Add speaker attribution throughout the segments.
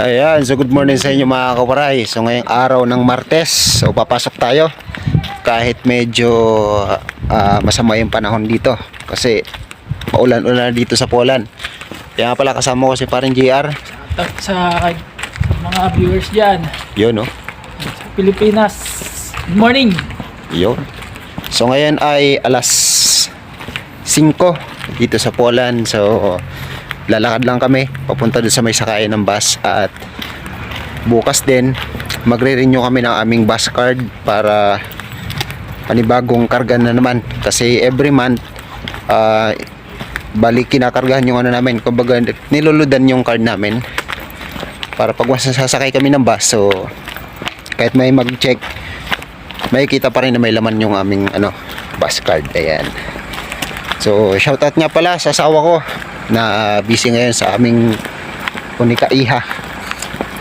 Speaker 1: Ayan, so good morning sa inyo mga kaparay. So ngayong araw ng Martes, so papasok tayo. Kahit medyo masama yung panahon dito kasi paulan-ulan dito sa Poland. Kaya pala kasama ko si Paring JR.
Speaker 2: Sa mga viewers dyan
Speaker 1: Yun, no?
Speaker 2: sa Pilipinas, good morning.
Speaker 1: Yun. So ngayon ay alas 5 dito sa Poland. So lalakad lang kami papunta doon sa may sakayan ng bus. At bukas din magre-renew kami ng aming bus card para panibagong karga na naman. Kasi every month balik kinakargahan yung ano namin, kumbaga niluludan yung card namin para pag sasakay kami ng bus, so kahit may mag-check makikita pa rin na may laman yung aming bus card. Ayan. So shoutout nga pala sa asawa ko na busy ngayon sa aming Unika-Iha.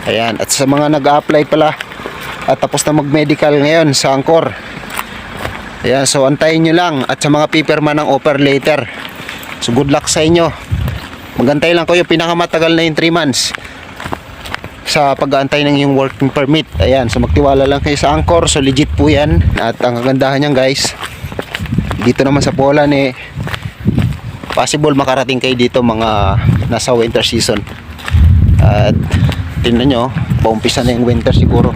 Speaker 1: Ayan. At sa mga nag-a-apply pala at tapos na mag-medical ngayon sa Angkor, ayan, so antayin nyo lang. At sa mga pipirma ng offer later, so good luck sa inyo. Magantay lang kayo, pinakamatagal na yung 3 months sa pag-aantay ng yung working permit. Ayan, so magtiwala lang kayo sa Angkor. So legit po yan. At ang kagandahan nyan guys, dito naman sa Poland possible makarating kayo dito mga nasa winter season. At tingnan nyo, paumpisa na yung winter siguro.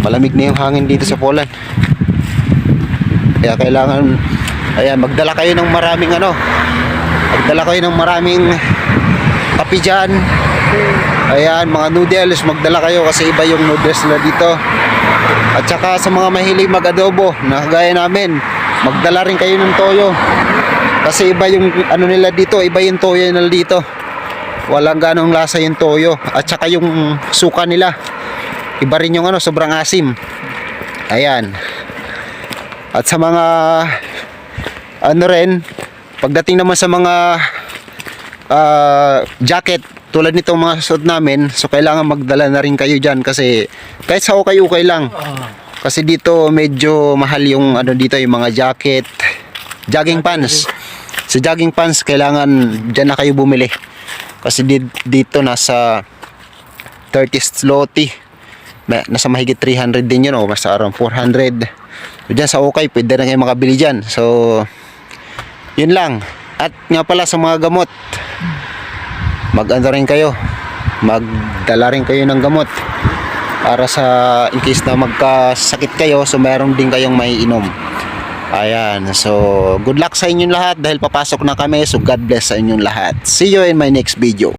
Speaker 1: Malamig na yung hangin dito sa Poland. Kaya kailangan, ayan, magdala kayo ng maraming magdala kayo ng maraming kape dyan. Ayan, mga noodles, magdala kayo kasi iba yung noodles nila dito. At saka sa mga mahilig mag-adobo na kagaya namin, magdala rin kayo ng toyo. Kasi iba yung nila dito, iba yung toyo nila dito. Walang ganong lasa yung toyo. At saka yung suka nila, iba rin yung sobrang asim. Ayan. At sa mga rin, pagdating naman sa mga jacket tulad nitong mga suot namin, so kailangan magdala na rin kayo dyan kasi kahit sa ukay-ukay lang. Kasi dito medyo mahal yung dito yung mga jacket, jogging pants. Sa jogging pants kailangan dyan na kayo bumili. Kasi dito nasa 30 zloty. Nasa mahigit 300 din yun, mas around 400. So dyan sa okay, pwede na kayo makabili dyan. So yun lang. At nga pala sa mga gamot, rin kayo, magdala rin kayo ng gamot para sa in case na magkasakit kayo, so meron din kayong may inom. Ayan, so good luck sa inyong lahat dahil papasok na kami. So God bless sa inyong lahat. See you in my next video.